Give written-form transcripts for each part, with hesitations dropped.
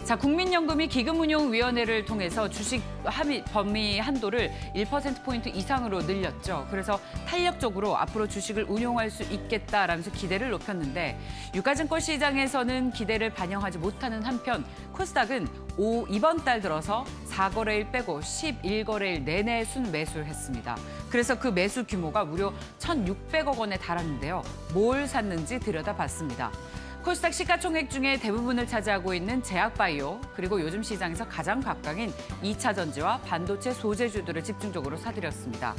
자, 국민연금이 기금운용위원회를 통해서 주식 범위 한도를 1%포인트 이상으로 늘렸죠. 그래서 탄력적으로 앞으로 주식을 운용할 수 있겠다라면서 기대를 높였는데 유가증권 시장에서는 기대를 반영하지 못하는 한편 코스닥은 이번 달 들어서 4거래일 빼고 11거래일 내내 순매수를 했습니다. 그래서 그 매수 규모가 무려 1,600억 원에 달았는데요. 뭘 샀는지 들여다봤습니다. 코스닥 시가총액 중에 대부분을 차지하고 있는 제약바이오, 그리고 요즘 시장에서 가장 각광인 2차 전지와 반도체 소재주들을 집중적으로 사들였습니다.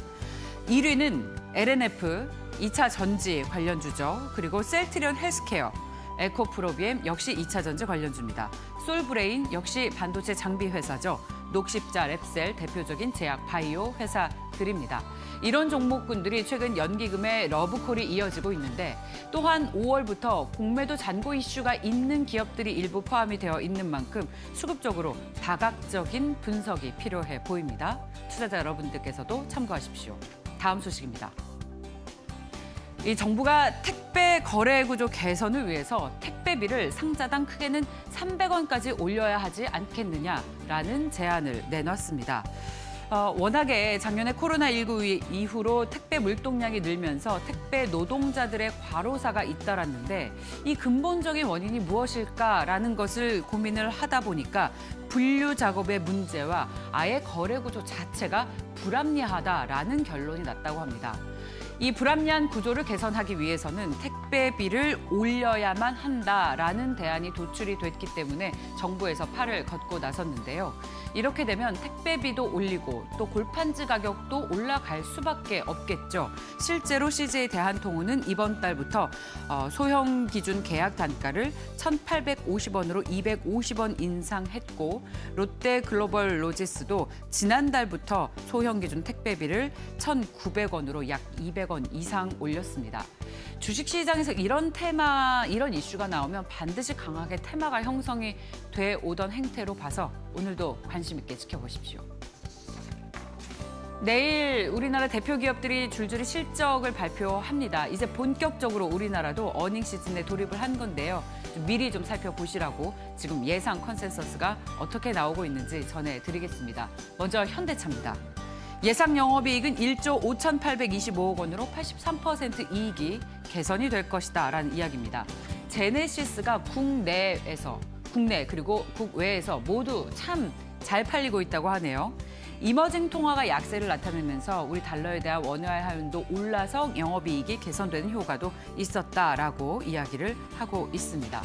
1위는 LNF, 2차 전지 관련주죠. 그리고 셀트리온 헬스케어, 에코프로비엠 역시 2차 전지 관련주입니다. 솔브레인 역시 반도체 장비 회사죠. 녹십자, 랩셀 대표적인 제약 바이오 회사들입니다. 이런 종목군들이 최근 연기금의 러브콜이 이어지고 있는데 또한 5월부터 공매도 잔고 이슈가 있는 기업들이 일부 포함이 되어 있는 만큼 수급적으로 다각적인 분석이 필요해 보입니다. 투자자 여러분들께서도 참고하십시오. 다음 소식입니다. 이 정부가 택배 거래 구조 개선을 위해서 택배비를 상자당 크게는 300원까지 올려야 하지 않겠느냐라는 제안을 내놨습니다. 워낙에 작년에 코로나19 이후로 택배 물동량이 늘면서 택배 노동자들의 과로사가 잇따랐는데 이 근본적인 원인이 무엇일까라는 것을 고민을 하다 보니까 분류 작업의 문제와 아예 거래 구조 자체가 불합리하다라는 결론이 났다고 합니다. 이 불합리한 구조를 개선하기 위해서는 택배비를 올려야만 한다라는 대안이 도출이 됐기 때문에 정부에서 팔을 걷고 나섰는데요. 이렇게 되면 택배비도 올리고 또 골판지 가격도 올라갈 수밖에 없겠죠. 실제로 CJ 대한통운은 이번 달부터 소형 기준 계약 단가를 1,850원으로 250원 인상했고 롯데 글로벌 로지스도 지난달부터 소형 기준 택배비를 1,900원으로 약 200원 이상 올렸습니다. 주식시장에서 이런 이슈가 나오면 반드시 강하게 테마가 형성이 돼 오던 행태로 봐서 오늘도 관심 있게 지켜보십시오. 내일 우리나라 대표 기업들이 줄줄이 실적을 발표합니다. 이제 본격적으로 우리나라도 어닝 시즌에 돌입을 한 건데요. 미리 좀 살펴보시라고 지금 예상 컨센서스가 어떻게 나오고 있는지 전해드리겠습니다. 먼저 현대차입니다. 예상 영업이익은 1조 5,825억 원으로 83% 이익이 개선이 될 것이다라는 이야기입니다. 제네시스가 국내 그리고 국외에서 모두 참 잘 팔리고 있다고 하네요. 이머징 통화가 약세를 나타내면서 우리 달러에 대한 원화의 할인도 올라서 영업이익이 개선되는 효과도 있었다라고 이야기를 하고 있습니다.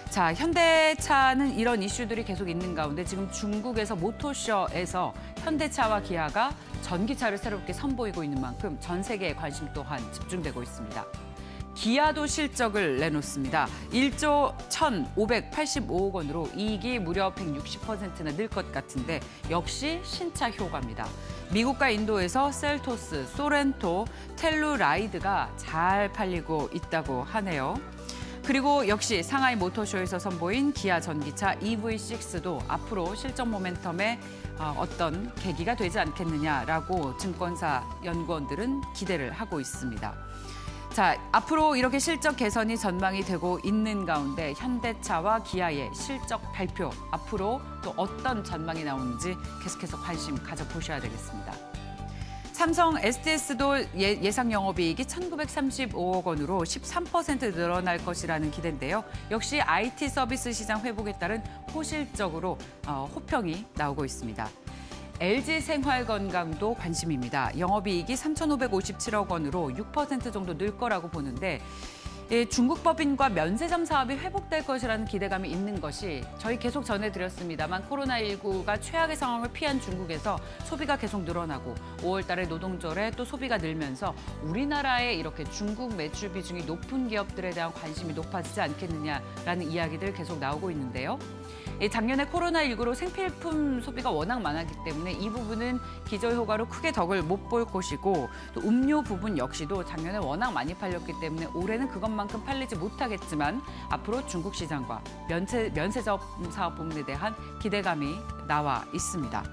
자, 현대차는 이런 이슈들이 계속 있는 가운데 지금 중국에서 모토쇼에서 현대차와 기아가 전기차를 새롭게 선보이고 있는 만큼 전 세계의 관심 또한 집중되고 있습니다. 기아도 실적을 내놓습니다. 1조 1,585억 원으로 이익이 무려 160%나 늘 것 같은데 역시 신차 효과입니다. 미국과 인도에서 셀토스, 소렌토, 텔루라이드가 잘 팔리고 있다고 하네요. 그리고 역시 상하이 모터쇼에서 선보인 기아 전기차 EV6도 앞으로 실적 모멘텀의 어떤 계기가 되지 않겠느냐라고 증권사 연구원들은 기대를 하고 있습니다. 자, 앞으로 이렇게 실적 개선이 전망이 되고 있는 가운데 현대차와 기아의 실적 발표, 앞으로 또 어떤 전망이 나오는지 계속해서 관심 가져보셔야 되겠습니다. 삼성 SDS도 예상 영업이익이 1,935억 원으로 13% 늘어날 것이라는 기대인데요. 역시 IT 서비스 시장 회복에 따른 호실적으로 호평이 나오고 있습니다. LG생활건강도 관심입니다. 영업이익이 3,557억 원으로 6% 정도 늘 거라고 보는데 중국 법인과 면세점 사업이 회복될 것이라는 기대감이 있는 것이 저희 계속 전해드렸습니다만 코로나19가 최악의 상황을 피한 중국에서 소비가 계속 늘어나고 5월 달에 노동절에 또 소비가 늘면서 우리나라에 이렇게 중국 매출 비중이 높은 기업들에 대한 관심이 높아지지 않겠느냐라는 이야기들 계속 나오고 있는데요. 작년에 코로나19로 생필품 소비가 워낙 많았기 때문에 이 부분은 기저효과로 크게 덕을 못 볼 것이고 또 음료 부분 역시도 작년에 워낙 많이 팔렸기 때문에 올해는 그것만큼 팔리지 못하겠지만 앞으로 중국 시장과 면세점 사업 부분에 대한 기대감이 나와 있습니다.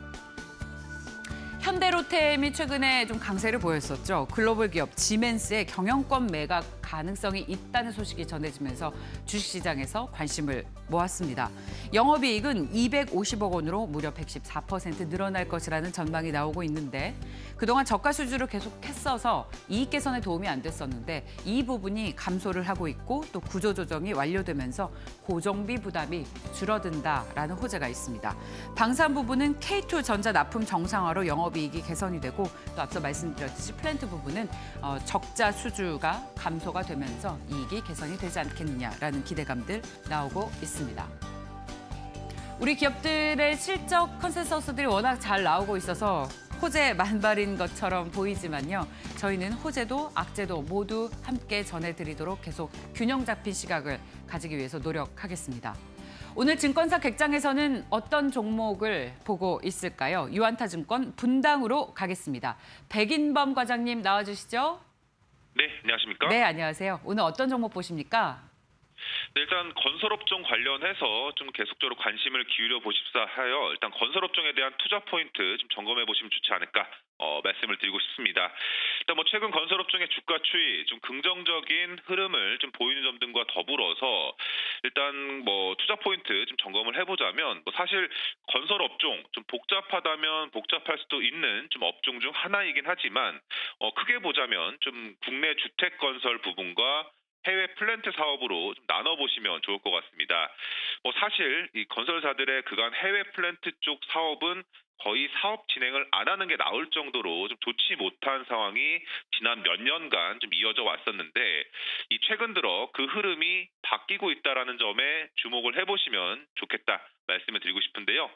현대로템이 최근에 좀 강세를 보였었죠. 글로벌 기업 지멘스의 경영권 매각 가능성이 있다는 소식이 전해지면서 주식시장에서 관심을 모았습니다. 영업이익은 250억 원으로 무려 114% 늘어날 것이라는 전망이 나오고 있는데 그동안 저가 수주를 계속했어서 이익 개선에 도움이 안 됐었는데 이 부분이 감소를 하고 있고 또 구조조정이 완료되면서 고정비 부담이 줄어든다라는 호재가 있습니다. 방산 부분은 K2 전자 납품 정상화로 영업이익이 개선이 되고 또 앞서 말씀드렸듯이 플랜트 부분은 적자 수주가 감소가 되면서 이익이 개선이 되지 않겠느냐라는 기대감들 나오고 있습니다. 우리 기업들의 실적 컨센서스들이 워낙 잘 나오고 있어서 호재 만발인 것처럼 보이지만요. 저희는 호재도 악재도 모두 함께 전해드리도록 계속 균형 잡힌 시각을 가지기 위해서 노력하겠습니다. 오늘 증권사 객장에서는 어떤 종목을 보고 있을까요? 유안타증권 분당으로 가겠습니다. 백인범 과장님 나와주시죠. 네, 안녕하십니까? 네, 안녕하세요. 오늘 어떤 종목 보십니까? 네, 일단 건설업종 관련해서 좀 계속적으로 관심을 기울여 보십사 하여 일단 건설업종에 대한 투자 포인트 좀 점검해 보시면 좋지 않을까 말씀을 드리고 싶습니다. 일단 뭐 최근 건설업종의 주가 추이 좀 긍정적인 흐름을 좀 보이는 점 등과 더불어서 일단 뭐 투자 포인트 좀 점검을 해보자면 뭐 사실 건설업종 좀 복잡하다면 복잡할 수도 있는 좀 업종 중 하나이긴 하지만 크게 보자면 좀 국내 주택 건설 부분과 해외 플랜트 사업으로 좀 나눠보시면 좋을 것 같습니다. 뭐 사실 이 건설사들의 그간 해외 플랜트 쪽 사업은 거의 사업 진행을 안 하는 게 나을 정도로 좀 좋지 못한 상황이 지난 몇 년간 좀 이어져 왔었는데 이 최근 들어 그 흐름이 바뀌고 있다라는 점에 주목을 해보시면 좋겠다 말씀을 드리고 싶은데요.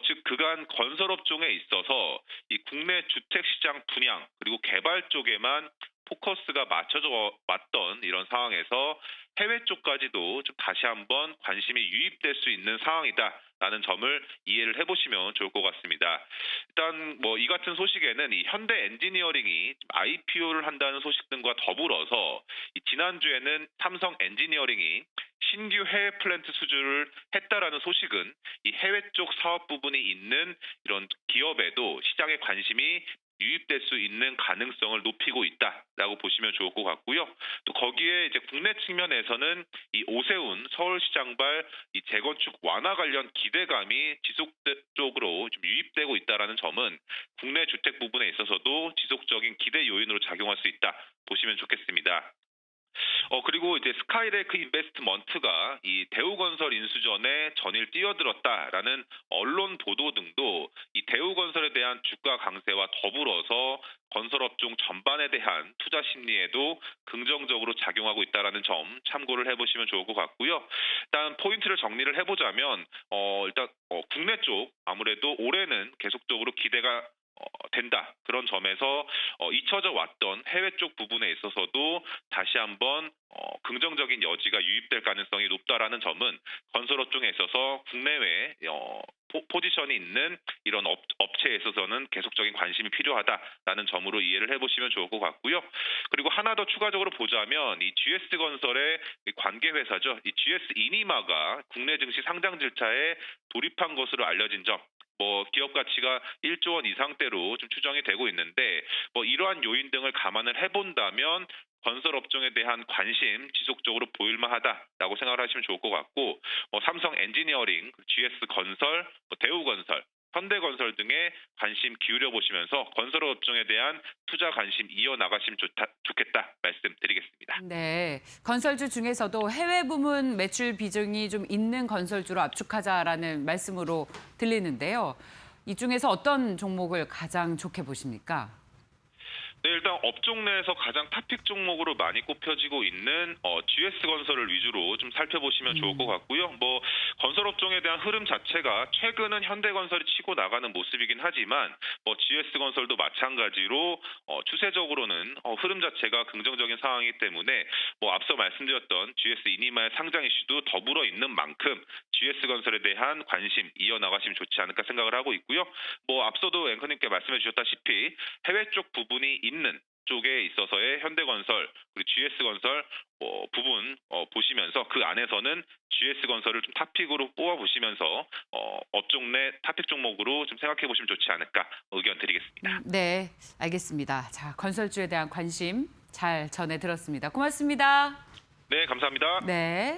즉 그간 건설업종에 있어서 이 국내 주택시장 분양 그리고 개발 쪽에만 포커스가 맞춰져 왔던 이런 상황에서 해외 쪽까지도 좀 다시 한번 관심이 유입될 수 있는 상황이다라는 점을 이해를 해보시면 좋을 것 같습니다. 일단 뭐 이 같은 소식에는 이 현대 엔지니어링이 IPO를 한다는 소식 등과 더불어서 이 지난주에는 삼성 엔지니어링이 신규 해외 플랜트 수주를 했다라는 소식은 이 해외 쪽 사업 부분이 있는 이런 기업에도 시장의 관심이 유입될 수 있는 가능성을 높이고 있다라고 보시면 좋을 것 같고요. 또 거기에 이제 국내 측면에서는 이 오세훈 서울시장발 이 재건축 완화 관련 기대감이 지속적으로 좀 유입되고 있다라는 점은 국내 주택 부분에 있어서도 지속적인 기대 요인으로 작용할 수 있다 보시면 좋겠습니다. 그리고 이제 스카이레이크 인베스트먼트가 이 대우건설 인수전에 전일 뛰어들었다라는 언론 보도 등도 이 대우건설에 대한 주가 강세와 더불어서 건설업종 전반에 대한 투자 심리에도 긍정적으로 작용하고 있다라는 점 참고를 해보시면 좋을 것 같고요. 일단 포인트를 정리를 해보자면 일단 국내 쪽 아무래도 올해는 계속적으로 기대가 된다. 그런 점에서 잊혀져 왔던 해외 쪽 부분에 있어서도 다시 한번 긍정적인 여지가 유입될 가능성이 높다라는 점은 건설업종에 있어서 국내외 포지션이 있는 이런 업체에 있어서는 계속적인 관심이 필요하다라는 점으로 이해를 해보시면 좋을 것 같고요. 그리고 하나 더 추가적으로 보자면 이 GS건설의 관계 회사죠. 이 GS 이니마가 국내 증시 상장 절차에 돌입한 것으로 알려진 점. 기업 가치가 1조 원 이상대로 좀 추정이 되고 있는데 이러한 요인 등을 감안을 해본다면 건설 업종에 대한 관심 지속적으로 보일만하다라고 생각을 하시면 좋을 것 같고 삼성 엔지니어링, GS 건설, 대우건설, 현대건설 등에 관심 기울여 보시면서 건설 업종에 대한 투자 관심 이어나가시면 좋겠다 말씀드리겠습니다. 네, 건설주 중에서도 해외 부문 매출 비중이 좀 있는 건설주로 압축하자라는 말씀으로 들리는데요. 이 중에서 어떤 종목을 가장 좋게 보십니까? 네, 일단 업종 내에서 가장 탑픽 종목으로 많이 꼽혀지고 있는 GS건설을 위주로 좀 살펴보시면 좋을 것 같고요. 건설 업종에 대한 흐름 자체가 최근은 현대건설이 치고 나가는 모습이긴 하지만 GS건설도 마찬가지로 추세적으로는 흐름 자체가 긍정적인 상황이기 때문에 앞서 말씀드렸던 GS 이니마의 상장 이슈도 더불어 있는 만큼 GS건설에 대한 관심 이어나가시면 좋지 않을까 생각을 하고 있고요. 앞서도 앵커님께 말씀해 주셨다시피 해외 쪽 부분이 있는 쪽에 있어서의 현대건설 그리고 GS건설 부분 보시면서 그 안에서는 GS건설을 좀 탑픽으로 뽑아보시면서 업종 내 탑픽 종목으로 좀 생각해 보시면 좋지 않을까 의견 드리겠습니다. 네, 알겠습니다. 자, 건설주에 대한 관심 잘 전해 들었습니다. 고맙습니다. 네, 감사합니다. 네.